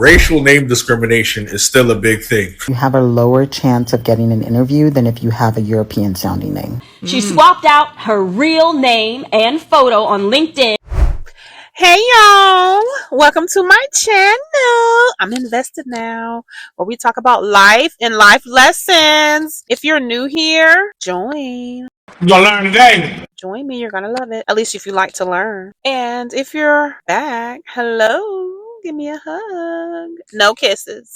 Racial name discrimination is still a big thing. You have a lower chance of getting an interview than if you have a European sounding name. She swapped out her real name and photo on LinkedIn. Hey y'all, welcome to my channel. I'm invested now, where we talk about life and life lessons. If you're new here, join. You're gonna learn today. Join me, you're gonna love it. At least if you like to learn. And if you're back, hello, give me a hug. No kisses.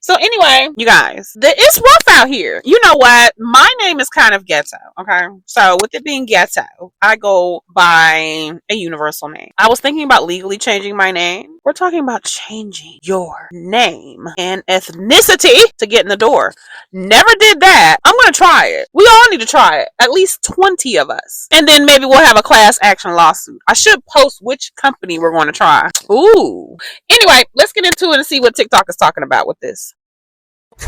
So anyway, you guys, it's rough out here. You know what? My name is kind of ghetto, okay? So with it being ghetto, I go by a universal name. I was thinking about legally changing my name. We're talking about changing your name and ethnicity to get in the door. Never did that. I'm going to try it. We all need to try it. At least 20 of us. And then maybe we'll have a class action lawsuit. I should post which company we're going to try. Ooh. Anyway, let's get into it and see what TikTok is talking about with this.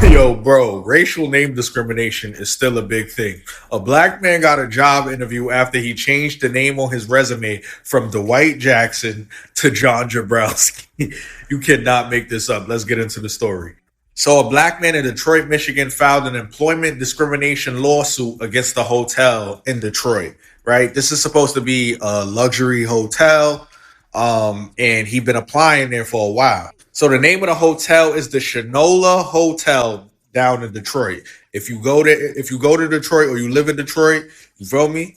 Yo, bro, racial name discrimination is still a big thing. A black man got a job interview after he changed the name on his resume from Dwight Jackson to John Jabrowski. You cannot make this up. Let's get into the story. So a black man in Detroit, Michigan filed an employment discrimination lawsuit against the hotel in Detroit, right? This is supposed to be a luxury hotel, and he'd been applying there for a while. So the name of the hotel is the Shinola Hotel down in Detroit. If you go to Detroit or you live in Detroit, you feel me?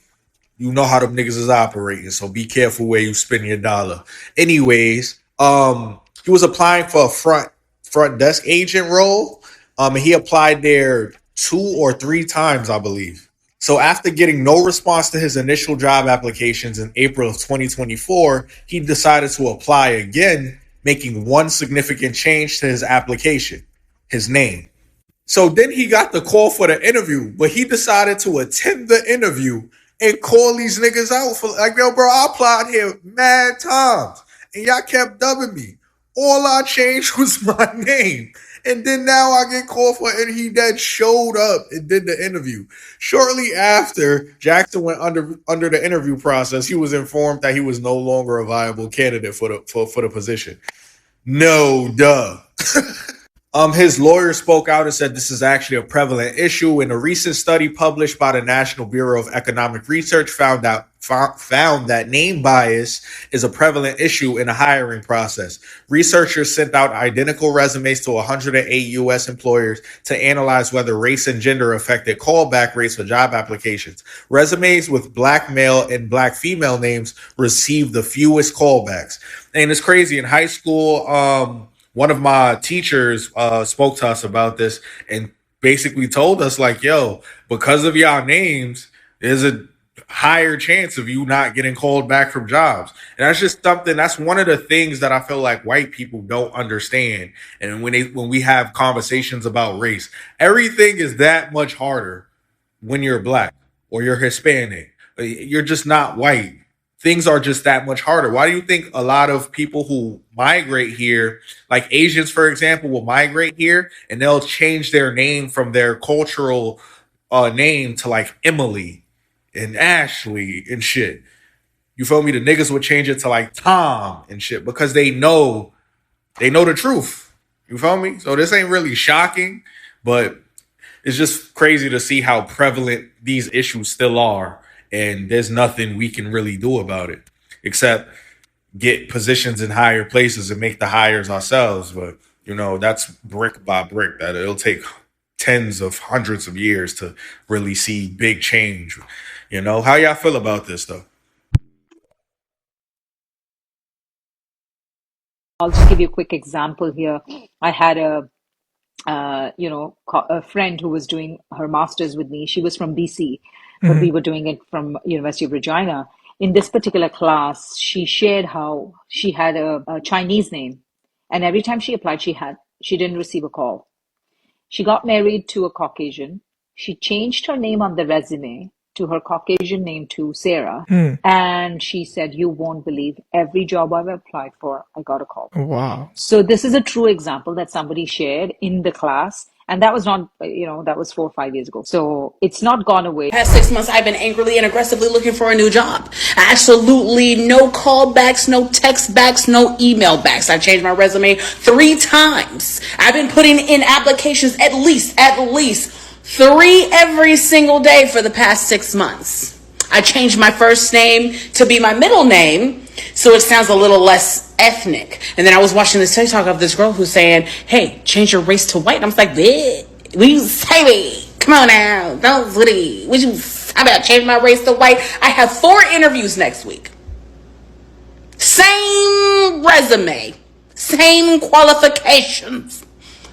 You know how them niggas is operating. So be careful where you spend your dollar. Anyways, he was applying for a front desk agent role. And he applied there 2 or 3 times, I believe. So after getting no response to his initial job applications in April of 2024, he decided to apply again, making one significant change to his application, his name. So then he got the call for the interview, but he decided to attend the interview and call these niggas out for like, yo, bro, I applied here mad times and y'all kept dubbing me. All I changed was my name. And then now I get called for it, and he then showed up and did the interview. Shortly after Jackson went under the interview process, he was informed that he was no longer a viable candidate for the position. No, duh. His lawyer spoke out and said this is actually a prevalent issue. In a recent study published by the National Bureau of Economic Research, found that name bias is a prevalent issue in the hiring process. Researchers sent out identical resumes to 108 U.S. employers to analyze whether race and gender affected callback rates for job applications. Resumes with black male and black female names received the fewest callbacks. And it's crazy. In high school, one of my teachers spoke to us about this and basically told us like, yo, because of y'all names, there's a higher chance of you not getting called back from jobs. And that's just something, that's one of the things that I feel like white people don't understand. And when we have conversations about race, everything is that much harder when you're black or you're Hispanic. You're just not white. Things are just that much harder. Why do you think a lot of people who migrate here, like Asians, for example, will migrate here and they'll change their name from their cultural name to like Emily and Ashley and shit? You feel me? The niggas would change it to like Tom and shit because they know the truth. You feel me? So this ain't really shocking, but it's just crazy to see how prevalent these issues still are. And there's nothing we can really do about it except get positions in higher places and make the hires ourselves. But, you know, that's brick by brick. That it'll take tens of hundreds of years to really see big change. You know, how y'all feel about this, though? I'll just give you a quick example here. I had a friend who was doing her master's with me. She was from BC, but we were doing it from University of Regina. In this particular class, she shared how she had a Chinese name, and every time she applied, she didn't receive a call. She got married to a Caucasian. She changed her name on the resume to her Caucasian name to Sarah. And she said, you won't believe every job I've applied for, I got a call. Wow. So this is a true example that somebody shared in the class. And that was not, that was 4 or 5 years ago. So it's not gone away. Past 6 months, I've been angrily and aggressively looking for a new job. Absolutely no callbacks, no text backs, no email backs. I've changed my resume 3 times. I've been putting in applications at least 3 every single day for the past 6 months. I changed my first name to be my middle name, so it sounds a little less ethnic. And then I was watching this TikTok of this girl who's saying, hey, change your race to white. And I was like, bleh, what you say? Come on now, don't woody. What you about change my race to white? I have 4 interviews next week. Same resume, same qualifications,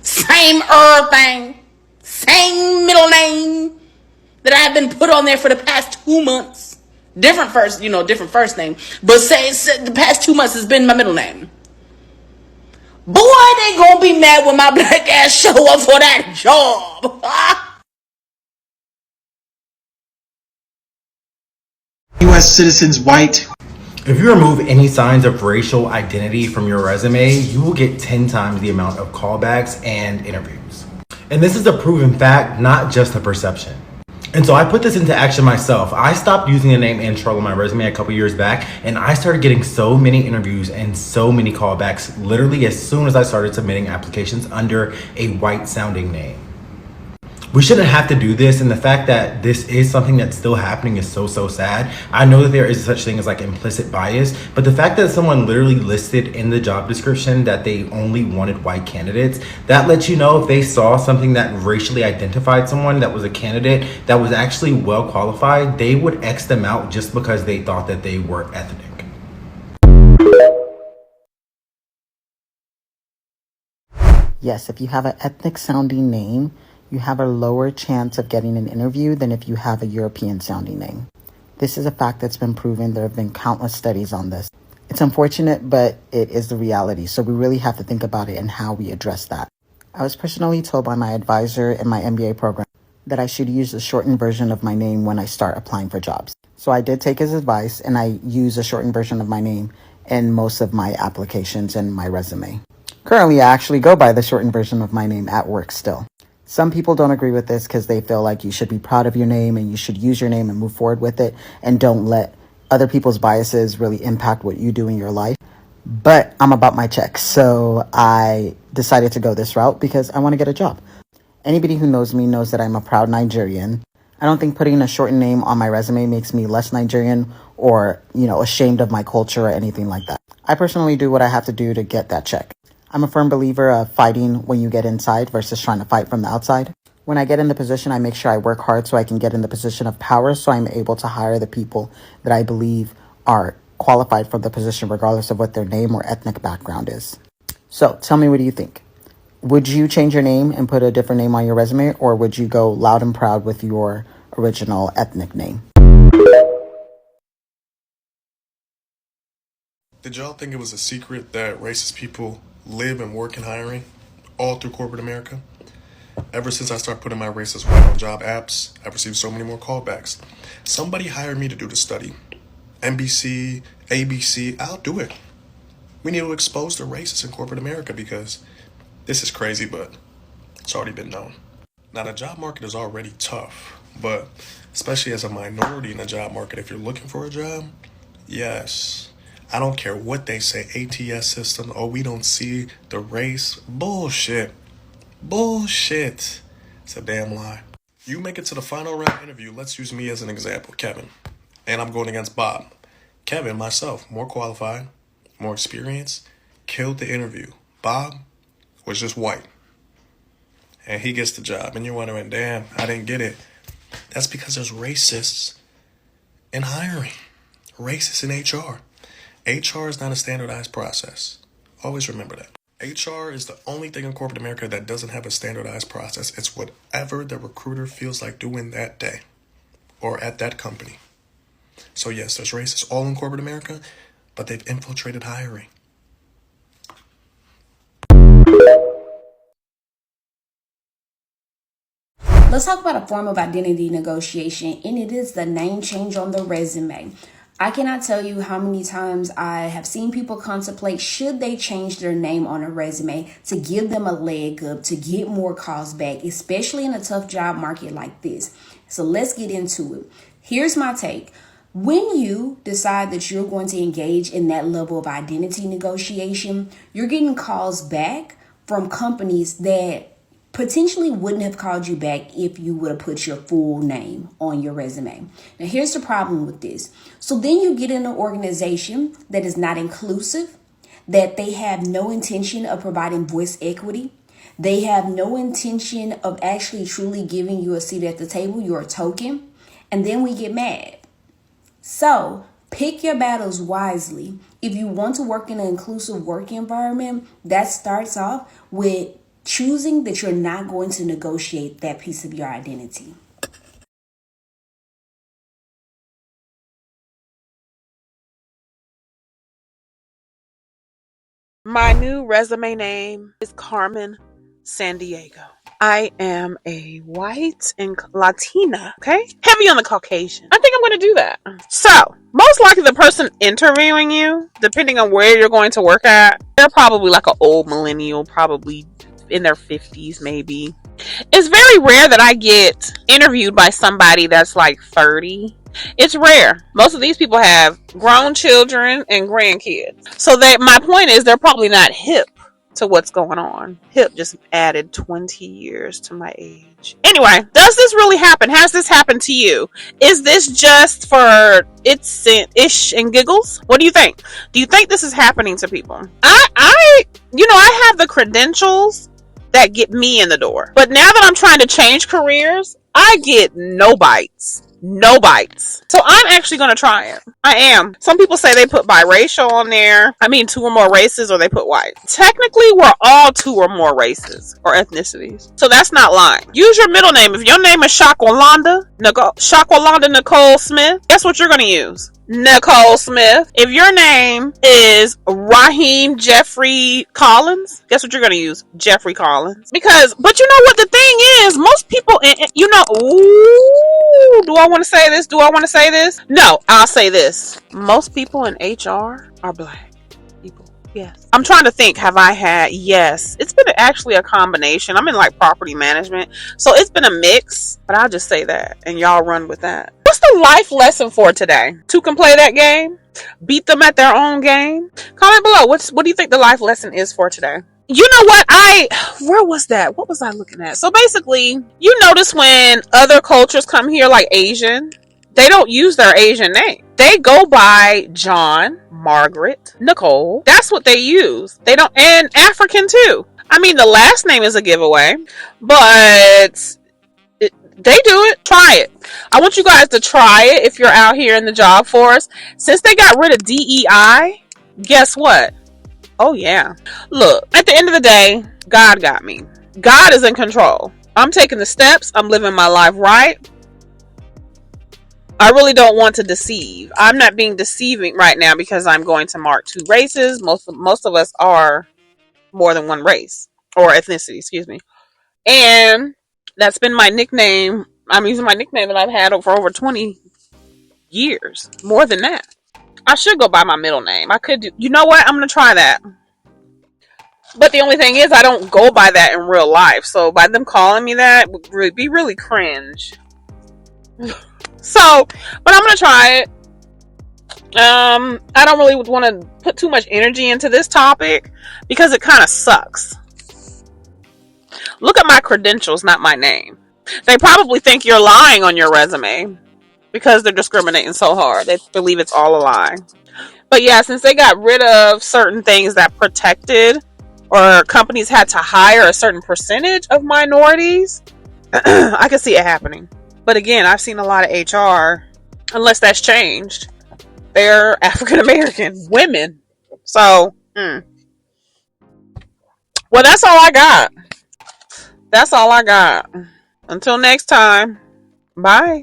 same thing, same middle name that I've been put on there for the past 2 months. Different first name, but say the past 2 months has been my middle name. Boy, they gonna be mad when my black ass show up for that job. U.S. citizens white. If you remove any signs of racial identity from your resume, you will get 10 times the amount of callbacks and interviews. And this is a proven fact, not just a perception. And so I put this into action myself. I stopped using the name Antrell on my resume a couple years back, and I started getting so many interviews and so many callbacks literally as soon as I started submitting applications under a white sounding name. We shouldn't have to do this, and the fact that this is something that's still happening is so sad. I know that there is such thing as like implicit bias, but the fact that someone literally listed in the job description that they only wanted white candidates, that lets you know if they saw something that racially identified someone that was a candidate that was actually well qualified, they would X them out just because they thought that they were ethnic. Yes, if you have an ethnic sounding name, you have a lower chance of getting an interview than if you have a European sounding name. This is a fact that's been proven. There have been countless studies on this. It's unfortunate, but it is the reality. So we really have to think about it and how we address that. I was personally told by my advisor in my MBA program that I should use the shortened version of my name when I start applying for jobs. So I did take his advice and I use a shortened version of my name in most of my applications and my resume. Currently, I actually go by the shortened version of my name at work still. Some people don't agree with this because they feel like you should be proud of your name and you should use your name and move forward with it and don't let other people's biases really impact what you do in your life. But I'm about my checks, so I decided to go this route because I want to get a job. Anybody who knows me knows that I'm a proud Nigerian. I don't think putting a shortened name on my resume makes me less Nigerian or, ashamed of my culture or anything like that. I personally do what I have to do to get that check. I'm a firm believer of fighting when you get inside versus trying to fight from the outside. When I get in the position, I make sure I work hard so I can get in the position of power so I'm able to hire the people that I believe are qualified for the position regardless of what their name or ethnic background is. So tell me, what do you think? Would you change your name and put a different name on your resume, or would you go loud and proud with your original ethnic name? Did y'all think it was a secret that racist people live and work in hiring all through corporate America? Ever since I started putting my race as white on job apps, I've received so many more callbacks. Somebody hired me to do the study. NBC, ABC, I'll do it. We need to expose the racists in corporate America because this is crazy, but it's already been known. Now, the job market is already tough, but especially as a minority in the job market, if you're looking for a job, yes. I don't care what they say, ATS system, oh, we don't see the race. Bullshit. It's a damn lie. You make it to the final round interview. Let's use me as an example, Kevin. And I'm going against Bob. Kevin, myself, more qualified, more experienced, killed the interview. Bob was just white. And he gets the job. And you're wondering, damn, I didn't get it. That's because there's racists in hiring. Racists in HR. HR is not a standardized process. Always remember that. HR is the only thing in corporate America that doesn't have a standardized process. It's whatever the recruiter feels like doing that day or at that company. So yes, there's racists all in corporate America, but they've infiltrated hiring. Let's talk about a form of identity negotiation, and it is the name change on the resume. I cannot tell you how many times I have seen people contemplate should they change their name on a resume to give them a leg up, to get more calls back, especially in a tough job market like this. So let's get into it. Here's my take. When you decide that you're going to engage in that level of identity negotiation, you're getting calls back from companies that potentially wouldn't have called you back if you would have put your full name on your resume. Now, here's the problem with this. So then you get in an organization that is not inclusive, that they have no intention of providing voice equity. They have no intention of actually truly giving you a seat at the table. You're a token. And then we get mad. So pick your battles wisely. If you want to work in an inclusive work environment, that starts off with choosing that you're not going to negotiate that piece of your identity. My new resume name is Carmen Sandiego. I am a white and Latina, okay? Heavy on the Caucasian. I think I'm going to do that. So, most likely the person interviewing you, depending on where you're going to work at, they're probably like an old millennial, probably in their 50s maybe. It's very rare that I get interviewed by somebody that's like 30. It's rare. Most of these people have grown children and grandkids. So that my point is they're probably not hip to what's going on. Hip just added 20 years to my age. Anyway, does this really happen? Has this happened to you? Is this just for it's ish and giggles? What do you think? Do you think this is happening to people? I have the credentials that get me in the door. But now that I'm trying to change careers, I get no bites. No bites. So I'm actually going to try it. I am. Some people say they put biracial on there. I mean, 2 or more races, or they put white. Technically, we're all 2 or more races or ethnicities. So that's not lying. Use your middle name. If your name is Shakwalanda Nicole Smith, guess what you're going to use? Nicole Smith. If your name is Raheem Jeffrey Collins, guess what you're going to use? Jeffrey Collins. But you know what the thing is? Most people, do I want to say this? Do I want to say this? No, I'll say this. Most people in HR are black people. Yes. I'm trying to think. Have I had? Yes. It's been actually a combination. I'm in like property management. So it's been a mix, but I'll just say that and y'all run with that. What's the life lesson for today? Two can play that game? Beat them at their own game? Comment below. What do you think the life lesson is for today? You know what? Where was that? What was I looking at? So basically, you notice when other cultures come here, like Asian, they don't use their Asian name. They go by John, Margaret, Nicole. That's what they use. They don't, and African too. I mean, the last name is a giveaway, but they do it. Try it. I want you guys to try it if you're out here in the job force. Since they got rid of DEI, guess what? Oh yeah. Look, at the end of the day, God got me. God is in control. I'm taking the steps. I'm living my life right. I really don't want to deceive. I'm not being deceiving right now because I'm going to mark 2 races. Most of us are more than one race or ethnicity, excuse me. And that's been my nickname. I'm using my nickname that I've had for over 20 years. More than that. I should go by my middle name. I could do. You know what? I'm going to try that. But the only thing is, I don't go by that in real life. So by them calling me that would be really cringe. So, but I'm going to try it. I don't really want to put too much energy into this topic because it kind of sucks. Look at my credentials, not my name. They probably think you're lying on your resume because they're discriminating so hard. They believe it's all a lie. But yeah, since they got rid of certain things that protected or companies had to hire a certain percentage of minorities, I can see it happening. But again, I've seen a lot of HR, unless that's changed, they're African American women. So, well, that's all I got. That's all I got. Until next time, bye.